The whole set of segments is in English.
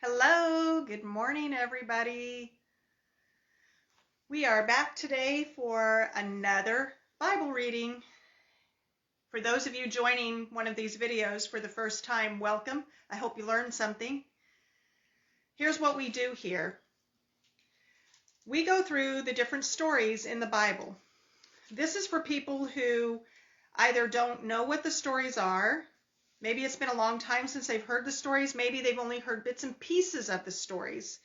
Hello, good morning, everybody. We are back today for another Bible reading. For those of you joining one of these videos for the first time, welcome. I hope you learned something. Here's what we do here. We go through the different stories in the Bible. This is for people who either don't know what the stories are, maybe it's been a long time since they've heard the stories, maybe they've only heard bits and pieces of the stories.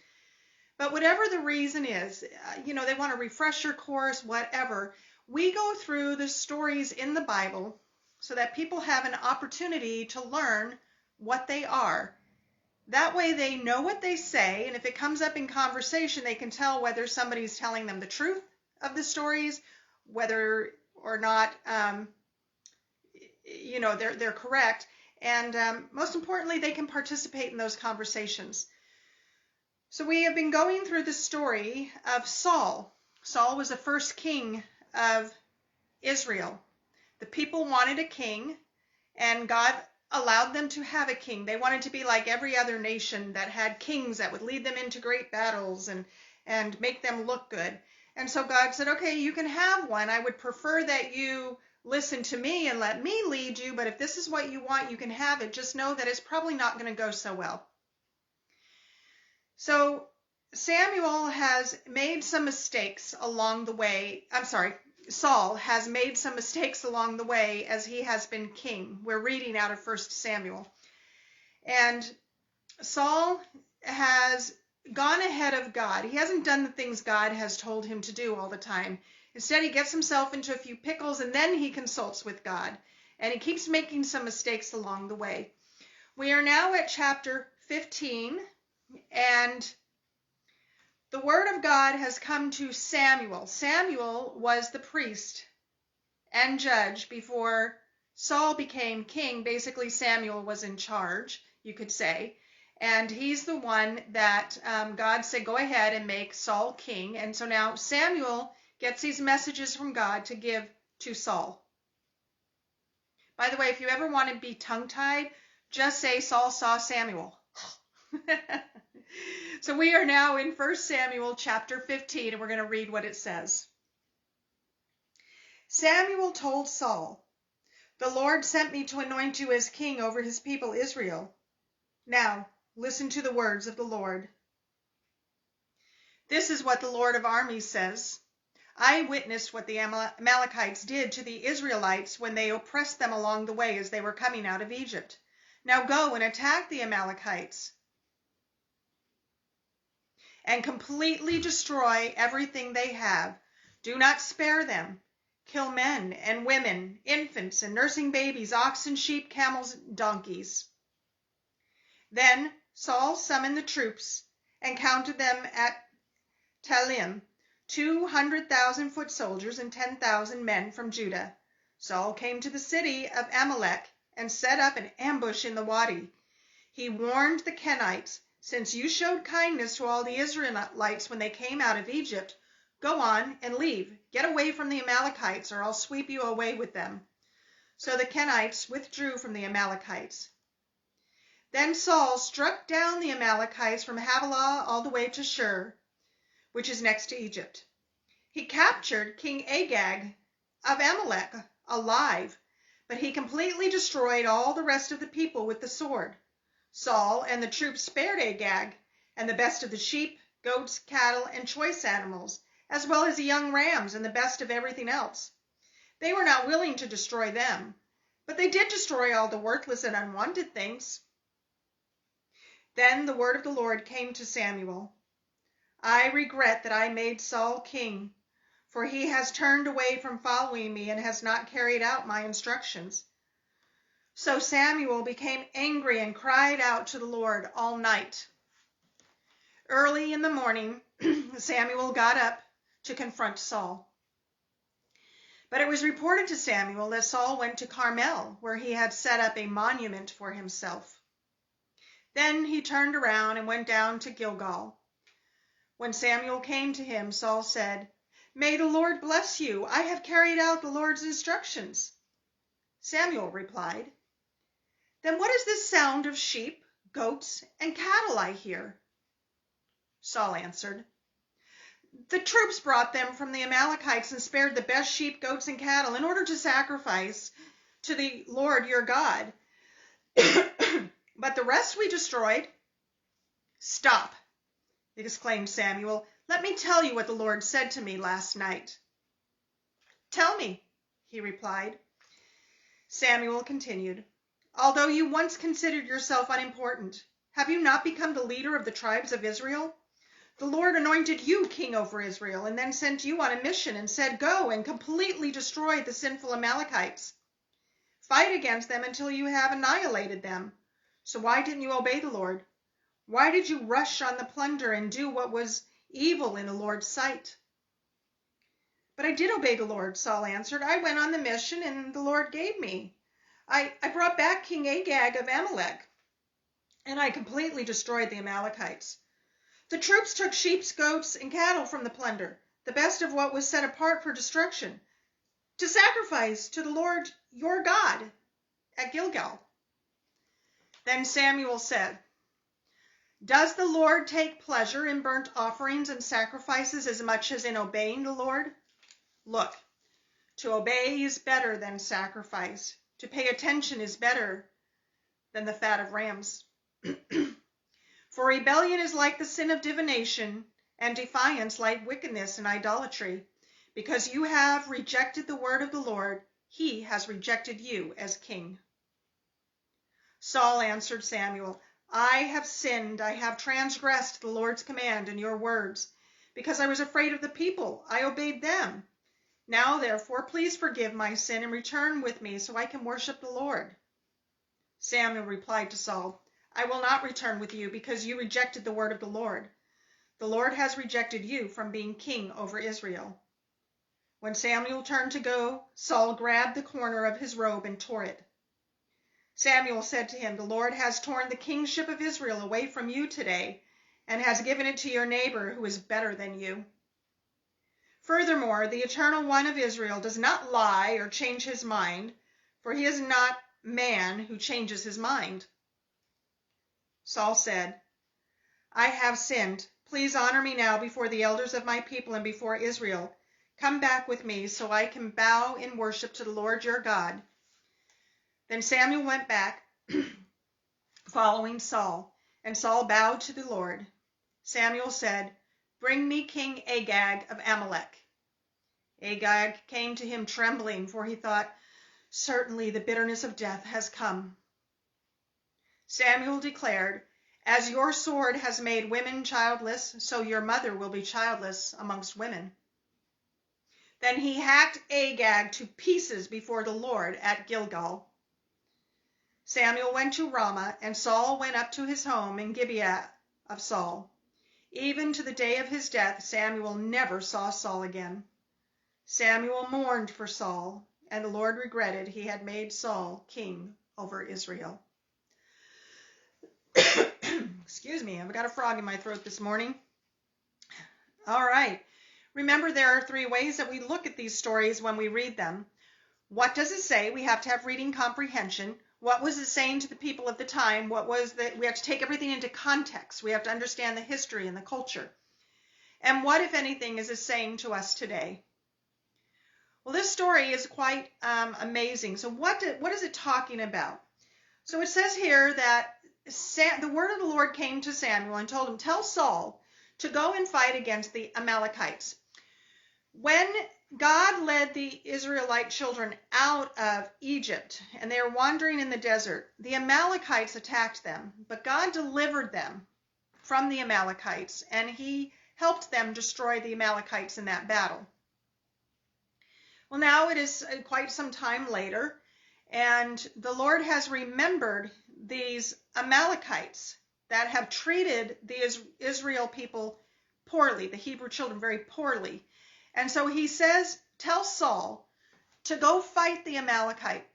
But whatever the reason is, they want a refresher course, whatever. We go through the stories in the Bible so that people have an opportunity to learn what they are. That way they know what they say, and if it comes up in conversation, they can tell whether somebody's telling them the truth of the stories, whether or not they're correct, and most importantly, they can participate in those conversations. So we have been going through the story of Saul. Saul was the first king of Israel. The people wanted a king, and God allowed them to have a king. They wanted to be like every other nation that had kings that would lead them into great battles and make them look good. And so God said, okay, you can have one. I would prefer that you listen to me and let me lead you, but if this is what you want, you can have it. Just know that it's probably not going to go so well. So Samuel has made some mistakes along the way. Saul has made some mistakes along the way as he has been king. We're reading out of 1 Samuel. And Saul has gone ahead of God. He hasn't done the things God has told him to do all the time. Instead, he gets himself into a few pickles and then he consults with God. And he keeps making some mistakes along the way. We are now at chapter 15. And the word of God has come to Samuel. Samuel was the priest and judge before Saul became king. Basically, Samuel was in charge, you could say. And he's the one that God said, go ahead and make Saul king. And so now Samuel gets these messages from God to give to Saul. By the way, if you ever want to be tongue-tied, just say Saul saw Samuel. So we are now in 1 Samuel chapter 15, and we're going to read what it says. Samuel told Saul, "The Lord sent me to anoint you as king over his people Israel. Now, listen to the words of the Lord. This is what the Lord of armies says. I witnessed what the Amalekites did to the Israelites when they oppressed them along the way as they were coming out of Egypt. Now go and attack the Amalekites and completely destroy everything they have. Do not spare them. Kill men and women, infants and nursing babies, oxen, sheep, camels, donkeys." Then Saul summoned the troops and counted them at Telaim, 200,000 foot soldiers and 10,000 men from Judah. Saul came to the city of Amalek and set up an ambush in the wadi. He warned the Kenites, "Since you showed kindness to all the Israelites when they came out of Egypt, go on and leave. Get away from the Amalekites, or I'll sweep you away with them." So the Kenites withdrew from the Amalekites. Then Saul struck down the Amalekites from Havilah all the way to Shur, which is next to Egypt. He captured King Agag of Amalek alive, but he completely destroyed all the rest of the people with the sword. Saul and the troops spared Agag and the best of the sheep, goats, cattle, and choice animals, as well as the young rams and the best of everything else. They were not willing to destroy them, but they did destroy all the worthless and unwanted things. Then the word of the Lord came to Samuel. "I regret that I made Saul king, for he has turned away from following me and has not carried out my instructions." So Samuel became angry and cried out to the Lord all night. Early in the morning, Samuel got up to confront Saul. But it was reported to Samuel that Saul went to Carmel, where he had set up a monument for himself. Then he turned around and went down to Gilgal. When Samuel came to him, Saul said, "May the Lord bless you. I have carried out the Lord's instructions." Samuel replied, "Then what is this sound of sheep, goats, and cattle, I hear." Saul answered, "The troops brought them from the Amalekites and spared the best sheep, goats, and cattle in order to sacrifice to the Lord your God. But the rest we destroyed." "Stop," exclaimed Samuel. "Let me tell you what the Lord said to me last night." "Tell me," he replied. Samuel continued, "Although you once considered yourself unimportant, have you not become the leader of the tribes of Israel? The Lord anointed you king over Israel and then sent you on a mission and said, 'Go and completely destroy the sinful Amalekites. Fight against them until you have annihilated them.' So why didn't you obey the Lord? Why did you rush on the plunder and do what was evil in the Lord's sight?" "But I did obey the Lord," Saul answered. "I went on the mission and the Lord gave me. I brought back King Agag of Amalek, and I completely destroyed the Amalekites. The troops took sheep, goats, and cattle from the plunder, the best of what was set apart for destruction, to sacrifice to the Lord your God at Gilgal." Then Samuel said, "Does the Lord take pleasure in burnt offerings and sacrifices as much as in obeying the Lord? Look, to obey is better than sacrifice. To pay attention is better than the fat of rams. For rebellion is like the sin of divination, and defiance like wickedness and idolatry. Because you have rejected the word of the Lord, he has rejected you as king." Saul answered Samuel, "I have sinned. I have transgressed the Lord's command and your words. Because I was afraid of the people, I obeyed them. Now, therefore, please forgive my sin and return with me so I can worship the Lord." Samuel replied to Saul, "I will not return with you because you rejected the word of the Lord. The Lord has rejected you from being king over Israel." When Samuel turned to go, Saul grabbed the corner of his robe and tore it. Samuel said to him, "The Lord has torn the kingship of Israel away from you today and has given it to your neighbor who is better than you. Furthermore, the Eternal One of Israel does not lie or change his mind, for he is not man who changes his mind." Saul said, "I have sinned. Please honor me now before the elders of my people and before Israel. Come back with me so I can bow in worship to the Lord your God." Then Samuel went back, following Saul, and Saul bowed to the Lord. Samuel said, "Bring me King Agag of Amalek." Agag came to him trembling, for he thought, "Certainly the bitterness of death has come." Samuel declared, "As your sword has made women childless, so your mother will be childless amongst women." Then he hacked Agag to pieces before the Lord at Gilgal. Samuel went to Ramah, and Saul went up to his home in Gibeah of Saul. Even to the day of his death, Samuel never saw Saul again. Samuel mourned for Saul, and the Lord regretted he had made Saul king over Israel. Excuse me, I've got a frog in my throat this morning. All right. Remember, there are 3 ways that we look at these stories when we read them. What does it say? We have to have reading comprehension. What was it saying to the people of the time? We have to take everything into context. We have to understand the history and the culture. And what, if anything, is it saying to us today? Well, this story is quite amazing. So what is it talking about? So it says here that the word of the Lord came to Samuel and told him, "Tell Saul to go and fight against the Amalekites." When God led the Israelite children out of Egypt and they were wandering in the desert, the Amalekites attacked them, but God delivered them from the Amalekites, and he helped them destroy the Amalekites in that battle. Well, now it is quite some time later, and the Lord has remembered these Amalekites that have treated the Israel people poorly, the Hebrew children very poorly. And so he says, "Tell Saul to go fight the Amalekites,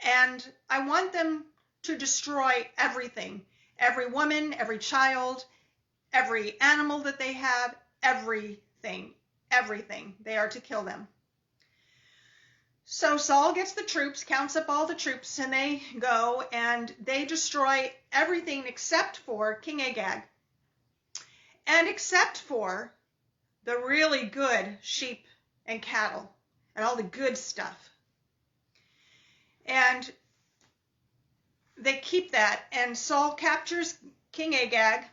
and I want them to destroy everything, every woman, every child, every animal that they have, everything. They are to kill them." So Saul gets the troops, counts up all the troops, and they go and they destroy everything except for King Agag. And except for the really good sheep and cattle and all the good stuff. And they keep that, and Saul captures King Agag,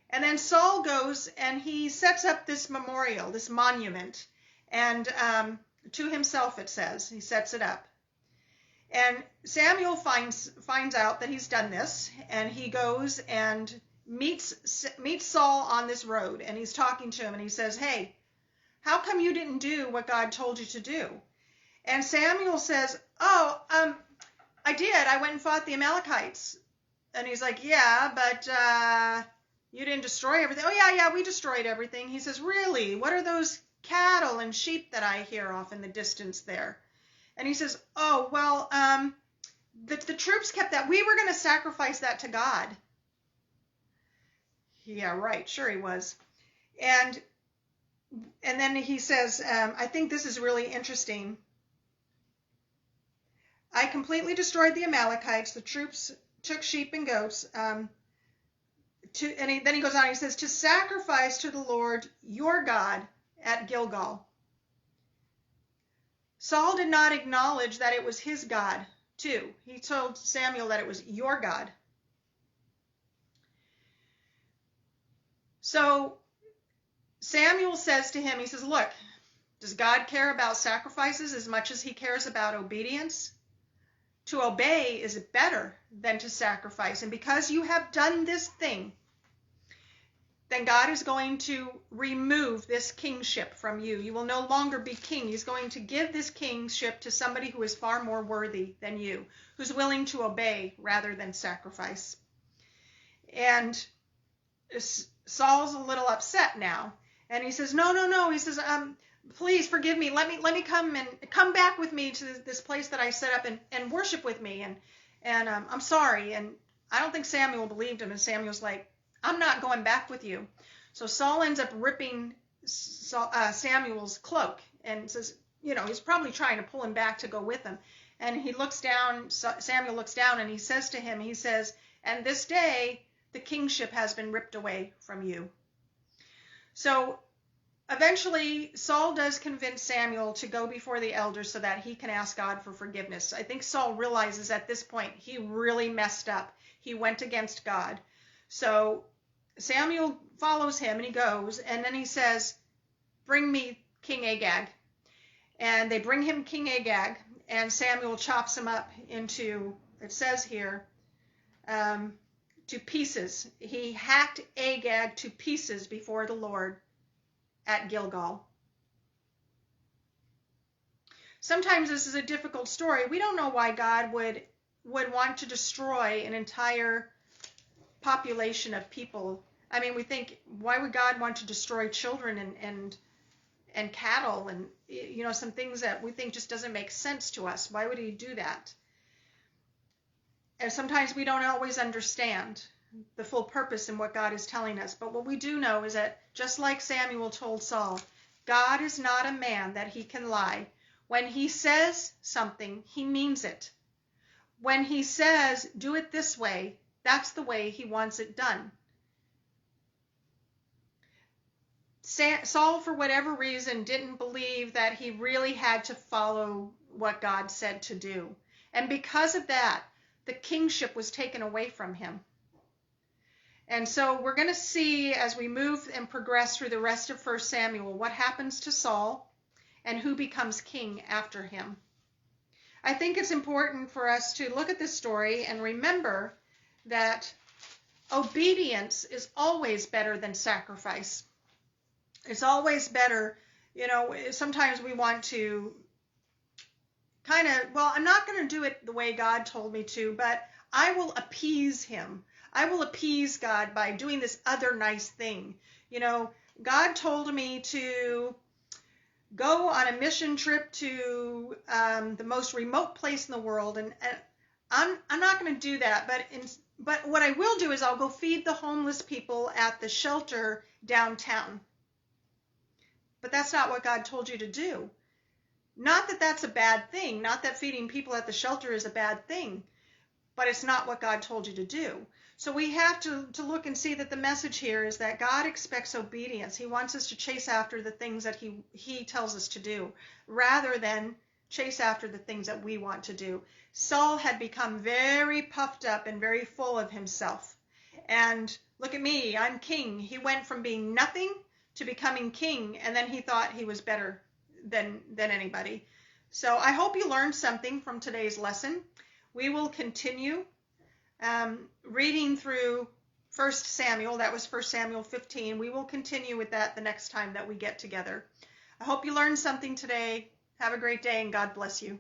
and then Saul goes and he sets up this memorial, this monument, and to himself, it says. He sets it up. And Samuel finds out that he's done this, and he goes and meets Saul on this road, and he's talking to him, and he says, "Hey, how come you didn't do what God told you to do?" And Samuel says, "Oh, I did. I went and fought the Amalekites." And he's like, "Yeah, but you didn't destroy everything." "Oh, yeah, we destroyed everything." He says, "Really? What are those cattle and sheep that I hear off in the distance there?" And he says, "Oh, well, the troops kept that. We were going to sacrifice that to God." "Yeah, right. Sure he was." And then he says, I think this is really interesting. "I completely destroyed the Amalekites. The troops took sheep and goats." Then he goes on, he says, "to sacrifice to the Lord your God at Gilgal." Saul did not acknowledge that it was his God, too. He told Samuel that it was your God. So Samuel says to him, he says, "Look, does God care about sacrifices as much as he cares about obedience? To obey is better than to sacrifice. And because you have done this thing, then God is going to remove this kingship from you. You will no longer be king. He's going to give this kingship to somebody who is far more worthy than you, who's willing to obey rather than sacrifice." And Saul's a little upset now. And he says, no. He says, "Please forgive me. Let me come back with me to this place that I set up and worship with me. And I'm sorry." And I don't think Samuel believed him. And Samuel's like, "I'm not going back with you." So Saul ends up ripping Samuel's cloak and says, he's probably trying to pull him back to go with him. And he looks down, Samuel looks down, and he says to him, he says, "And this day the kingship has been ripped away from you." So eventually Saul does convince Samuel to go before the elders so that he can ask God for forgiveness. I think Saul realizes at this point he really messed up. He went against God. So Samuel follows him and he goes, and then he says, "Bring me King Agag." And they bring him King Agag, and Samuel chops him up into, it says here, to pieces. He hacked Agag to pieces before the Lord at Gilgal. Sometimes this is a difficult story. We don't know why God would want to destroy an entire population of people. I mean, we think, why would God want to destroy children and cattle and some things that we think just doesn't make sense to us? Why would he do that? And sometimes we don't always understand the full purpose in what God is telling us. But what we do know is that, just like Samuel told Saul, God is not a man that he can lie. When he says something, he means it. When he says, "Do it this way," that's the way he wants it done. Saul, for whatever reason, didn't believe that he really had to follow what God said to do. And because of that, the kingship was taken away from him. And so we're going to see, as we move and progress through the rest of 1 Samuel, what happens to Saul and who becomes king after him. I think it's important for us to look at this story and remember that obedience is always better than sacrifice. It's always better. Sometimes we want to I'm not going to do it the way God told me to, but I will appease him. I will appease God by doing this other nice thing. God told me to go on a mission trip to the most remote place in the world, and I'm not going to do that. But what I will do is I'll go feed the homeless people at the shelter downtown. But that's not what God told you to do. Not that that's a bad thing, not that feeding people at the shelter is a bad thing, but it's not what God told you to do. So we have to look and see that the message here is that God expects obedience. He wants us to chase after the things that he tells us to do, rather than chase after the things that we want to do. Saul had become very puffed up and very full of himself. And look at me, I'm king. He went from being nothing to becoming king, and then he thought he was better than anybody. So I hope you learned something from today's lesson. We will continue reading through 1 Samuel. That was 1 Samuel 15. We will continue with that the next time that we get together. I hope you learned something today. Have a great day, and God bless you.